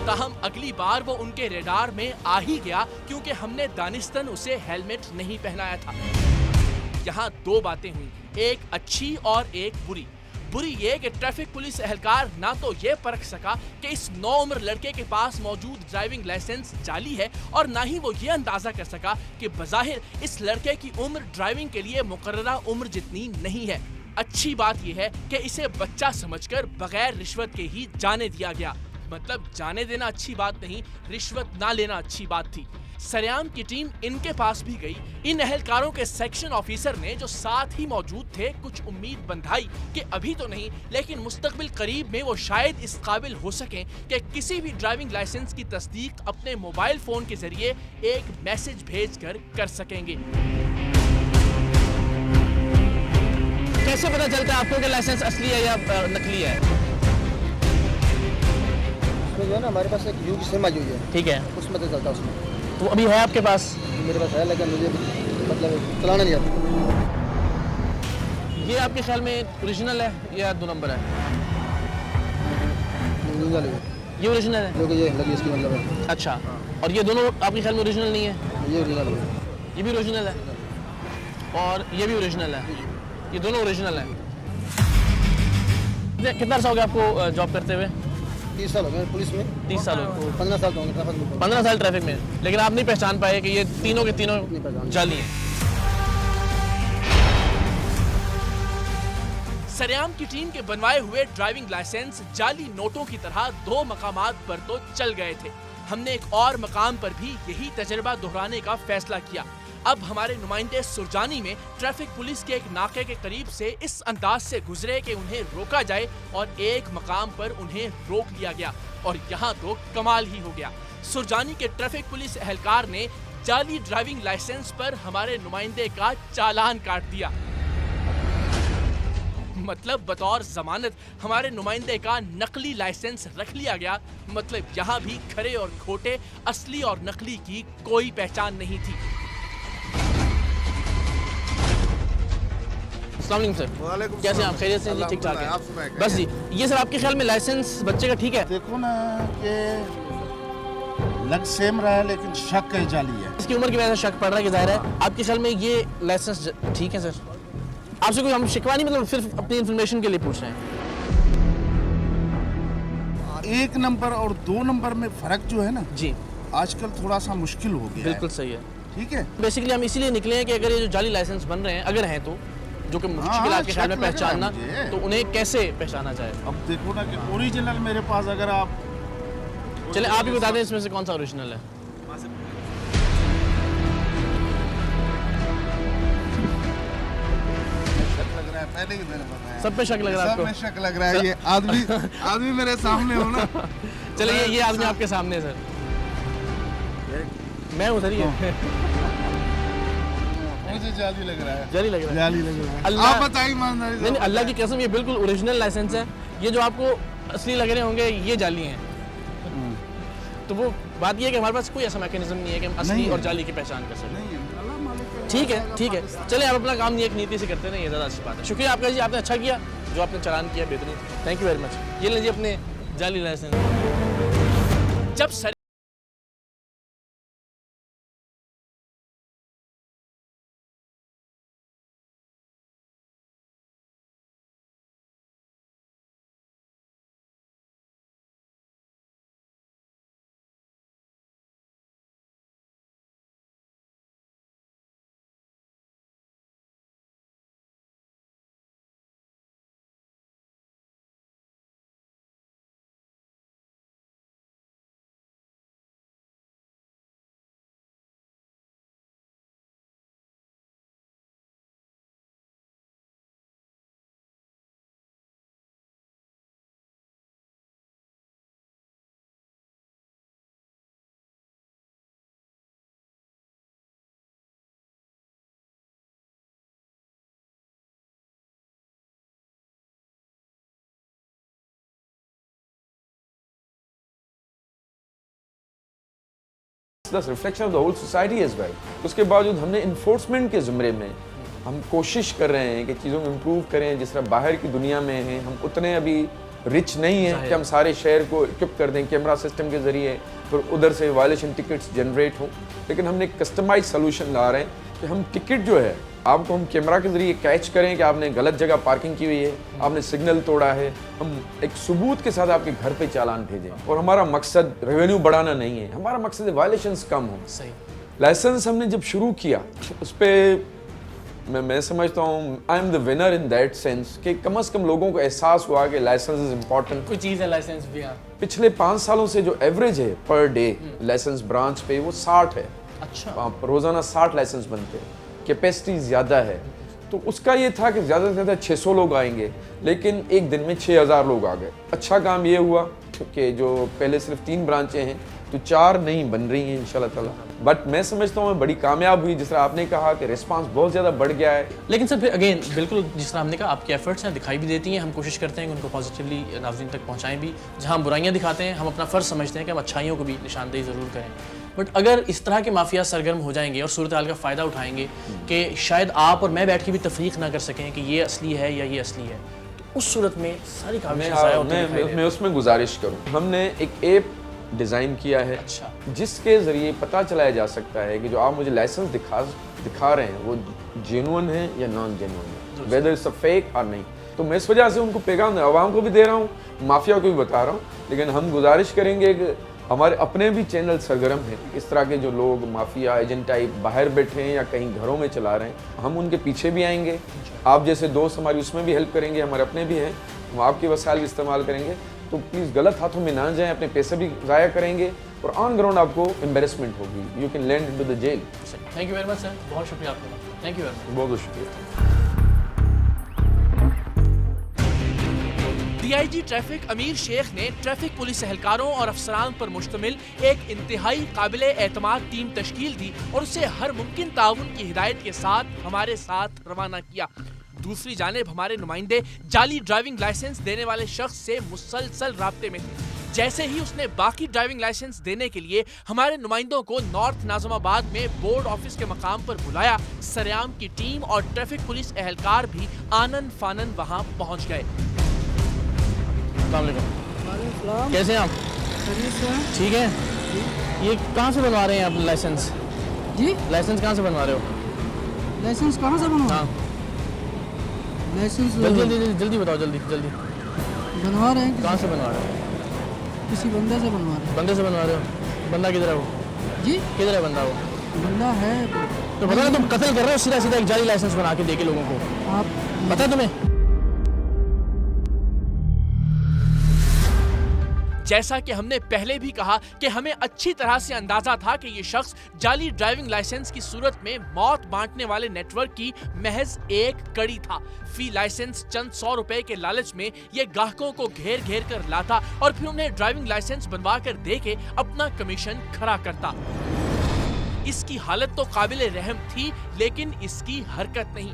ताहम अगली बार वो उनके रेडार में आ ही गया क्योंकि हमने दानिस्तन उसे हेलमेट नहीं पहनाया था। यहाँ दो बातें हुई, एक अच्छी और एक बुरी। बुरी ये कि ट्रैफिक पुलिस एहलकार ना तो ये परख सका कि इस नौउम्र लड़के के पास मौजूद ड्राइविंग लाइसेंस जाली है और ना ही वो ये अंदाजा कर सका कि बज़ाहिर इस लड़के की उम्र ड्राइविंग के लिए मुकर्ररा उम्र जितनी नहीं है। अच्छी बात यह है कि इसे बच्चा समझकर बगैर रिश्वत के ही जाने दिया गया। मतलब जाने देना अच्छी बात नहीं, रिश्वत ना लेना अच्छी बात थी। सरेआम की टीम इनके पास भी गई। इन अहलकारों के सेक्शन ऑफिसर ने जो साथ ही मौजूद थे कुछ उम्मीद बंधाई कि अभी तो नहीं लेकिन मुस्तकबिल करीब में वो शायद इस काबिल हो सकें कि किसी भी ड्राइविंग लाइसेंस की तस्दीक अपने मोबाइल फोन के जरिए एक मैसेज भेजकर कर सकेंगे। कैसे पता चलता है आपको कि लाइसेंस असली है या नकली है? उसमें जो है ना हमारे पास एक यू की सिम आई हुई है, ठीक है, उसमें तो चलता है। उसमें तो अभी है आपके पास? मेरे पास है लेकिन मुझे मतलब चलाना नहीं आता। ये आपके ख्याल में ओरिजिनल है या 2 नंबर है? ओरिजिनल है। ये ओरिजिनल है जो कि ये लगी इसकी मतलब है। अच्छा, और ये दोनों आपके ख्याल में ओरिजिनल नहीं है? ये ओरिजिनल है। ये भी ओरिजिनल है और ये भी ओरिजिनल है, ये दोनों ओरिजिनल है। कितना अर्सा हो गया आपको जॉब करते हुए? 30 साल हो गए पुलिस में। 30 साल हो गए। 15 साल तो होंगे ट्रैफिक में। 15 साल ट्रैफिक में, लेकिन आप नहीं पहचान पाए कि ये तीनों के तीनों जाली हैं। सरेआम की टीम के बनवाए हुए ड्राइविंग लाइसेंस जाली नोटों की तरह 2 मकामात पर तो चल गए थे। हमने एक और मकाम पर भी यही तजर्बा दोहराने का फैसला किया। अब हमारे नुमाइंदे सुरजानी में ट्रैफिक पुलिस के एक नाके के करीब से इस अंदाज से गुजरे कि उन्हें रोका जाए और एक मकाम पर उन्हें रोक लिया गया। और यहाँ तो कमाल ही हो गया। सुरजानी के ट्रैफिक पुलिस एहलकार ने जाली ड्राइविंग लाइसेंस पर हमारे नुमाइंदे का चालान काट दिया। मतलब बतौर जमानत हमारे नुमाइंदे का नकली लाइसेंस रख लिया गया। मतलब यहाँ भी खरे और खोटे, असली और नकली की कोई पहचान नहीं थी। अस्सलाम वालेकुम सर, कैसे हैं आप? खैरियत से? जी ठीक ठाक है। बस जी, ये सर आपके ख्याल में लाइसेंस बच्चे का ठीक है? देखो ना कि लग सेम रहा है लेकिन शक है जाली है। इसकी उम्र की वजह से शक पड़ रहा है कि जाहिर है। आपके ख्याल में ये लाइसेंस ठीक है सर? आपसे कोई हम शिकवा नहीं, मतलब सिर्फ अपनी इन्फॉर्मेशन के लिए पूछ रहे हैं। 1 नंबर और 2 नंबर में फर्क जो है ना जी, आजकल थोड़ा सा मुश्किल हो गया बिल्कुल सही है। ठीक है, बेसिकली हम इसीलिए निकले हैं कि अगर ये जो जाली लाइसेंस बन रहे हैं, अगर हैं तो, जो कि मुश्किल आपके ख्याल में पहचानना, तो उन्हें कैसे पहचाना जाए? अब देखो ना कि ओरिजिनल मेरे पास अगर आप चले आप ही बता दें इसमें से कौन सा ओरिजिनल है। पहले ही मैंने बताया, सब पे शक लग रहा है सब आपको? में शक लग रहा है। ये आदमी मेरे सामने हो ना। चलिए ये आदमी आपके सामने है सर। मैं उधर ही है। मुझे जाली लग रहा है। जाली लग रहा है? जाली लग रहा है। अल्लाह, आप बताइए ईमानदारी से। नहीं अल्लाह की कसम ये बिल्कुल ओरिजिनल लाइसेंस है। ये जो आपको असली लग रहे होंगे ये जाली हैं। तो वो बात ये है कि हमारे पास कोई ऐसा मैकेनिज्म नहीं है कि हम असली और जाली की पहचान कर सकें। ठीक है, ठीक है, चले आप अपना काम एक नीति से करते हैं, ये ज़्यादा अच्छी बात है। शुक्रिया आपका जी, आपने अच्छा किया जो आपने चालान किया, बेहतरीन। Thank you very much. ये लीजिए अपने जाली लाइसेंस। जब sir That's reflection of the whole society as well. उसके बावजूद हमने इन्फोर्समेंट के ज़ुमरे में हम कोशिश कर रहे हैं कि चीज़ों को इम्प्रूव करें। जिस तरह बाहर की दुनिया में हैं हम उतने अभी रिच नहीं है कि हम सारे शहर को इक्विप कर दें कैमरा सिस्टम के ज़रिए, फिर उधर से वायलेशन टिकट्स जनरेट हों। लेकिन हमने कस्टमाइज सोल्यूशन ला रहे हैं कि हम टिकट जो है आपको हम कैमरा के ज़रिए कैच करें कि आपने गलत जगह पार्किंग की हुई है, आपने सिग्नल तोड़ा है, हम एक सबूत के साथ आपके घर पे चालान भेजें। और हमारा मकसद रेवेन्यू बढ़ाना नहीं है, हमारा मकसद है वायलेशंस कम हो। सही। लाइसेंस हमने जब शुरू किया उस पर मैं समझता हूँ I am the winner in that sense कि कम से कम लोगों को एहसास हुआ कि लाइसेंस इज इम्पॉर्टेंट। कोई चीज़ है लाइसेंस भी। हाँ। पिछले 5 सालों से जो एवरेज है पर डे लाइसेंस ब्रांच पे वो 60 है। अच्छा। रोजाना 60 लाइसेंस बनते हैं, कैपेसिटी ज़्यादा है। तो उसका ये था कि ज़्यादा से ज़्यादा 600 लोग आएंगे, लेकिन एक दिन में 6000 लोग आ गए। अच्छा काम ये हुआ कि जो पहले सिर्फ 3 ब्रांचें हैं तो 4 नहीं बन रही हैं इंशाल्लाह ताला। बट मैं समझता हूँ मैं बड़ी कामयाब हुई, जिस तरह आपने कहा कि रिस्पांस बहुत ज़्यादा बढ़ गया है। लेकिन सर फिर अगेन बिल्कुल जिस तरह हमने कहा आपके एफर्ट्स हैं दिखाई भी देती हैं, हम कोशिश करते हैं कि उनको पॉजिटिवली नाज़रीन तक पहुँचाएं भी। जहाँ हम बुराइयाँ दिखाते हैं हम अपना फ़र्ज़ समझते हैं कि हम अच्छाइयों को भी निशानदेही ज़रूर करें। बट अगर इस तरह के माफिया सरगर्म हो जाएंगे और सूरत हाल का फ़ायदा उठाएंगे कि शायद आप और मैं बैठ के भी तफरीक ना कर सकें कि ये असली है या ये असली है, तो उस सूरत में सारी कामयाबियां ज़ाया होती दिखाई दे। मैं उसमें गुजारिश करूँ, हमने एक ऐप डिज़ाइन किया है। अच्छा। जिसके ज़रिए पता चलाया जा सकता है कि जो आप मुझे लाइसेंस दिखा रहे हैं वो जेन्युइन है या नॉन जेन्युइन है, वेदर इट्स अ फेक और नहीं। तो मैं इस वजह से उनको पैगाम आवाम को भी दे रहा हूँ, माफिया को भी बता रहा हूँ। लेकिन हम गुजारिश करेंगे कि हमारे अपने भी चैनल सरगर्म हैं, इस तरह के जो लोग माफिया एजेंट टाइप बाहर बैठे हैं या कहीं घरों में चला रहे हैं, हम उनके पीछे भी आएंगे। आप जैसे दोस्त हमारी उसमें भी हेल्प करेंगे, हमारे अपने भी हैं, हम आपके वसाइल भी इस्तेमाल करेंगे। तो प्लीज़ गलत हाथों में ना जाएं, अपने पैसे भी ज़ाया करेंगे और ऑन ग्राउंड आपको एम्बेरसमेंट होगी, you can land into the jail. Thank you very much sir, बहुत शुक्रिया आपका। Thank you very much. बहुत बहुत शुक्रिया। डीआईजी ट्रैफिक अमीर शेख ने ट्रैफिक पुलिस एहलकारों और अफसरान पर मुश्तमिल एक इंतहाई काबिले एतमाद टीम तश्कील दी और उसे हर मुमकिन ताउन की हिदायत के साथ हमारे साथ रवाना किया। दूसरी जानिब हमारे नुमाइंदे जाली ड्राइविंग लाइसेंस देने वाले शख्स से मुसलसल राब्ते में थे। जैसे ही उसने बाकी ड्राइविंग लाइसेंस देने के लिए हमारे नुमाइंदों को नॉर्थ नाज़िमाबाद में बोर्ड ऑफिस के मकाम पर बुलाया, सरेआम की टीम और ट्रैफिक पुलिस एहलकार भी आनन फानन वहां पहुंच गए। कैसे हैं आप? ठीक है। ये कहाँ से बनवा रहे हैं आप लाइसेंस? जी, लाइसेंस कहाँ से बनवा रहे हो? लाइसेंस कहाँ से बनवा? हाँ लाइसेंस जल्दी जल्दी जल्दी बताओ, जल्दी जल्दी। बनवा रहे हैं कहाँ से बनवा रहे हो? किसी बंदे से बनवा रहे बंदे से बनवा रहे हो? बंदा किधर है वो? हैं। जी, किधर है बंदा वो? बंदा है। तो पता ना तुम कत्ल कर रहे हो सीधा सीधा एक जाली लाइसेंस बना के दे के लोगों को, आप पता है तुम्हें? जैसा कि हमने पहले भी कहा कि हमें अच्छी तरह से अंदाजा था कि ये शख्स जाली ड्राइविंग लाइसेंस की सूरत में मौत बांटने वाले नेटवर्क की महज एक कड़ी था। फी लाइसेंस चंद 100 रुपए के लालच में ये ग्राहकों को घेर घेर कर लाता और फिर उन्हें ड्राइविंग लाइसेंस बनवा कर दे के अपना कमीशन खड़ा करता। इसकी हालत तो काबिले रहम थी, लेकिन इसकी हरकत नहीं।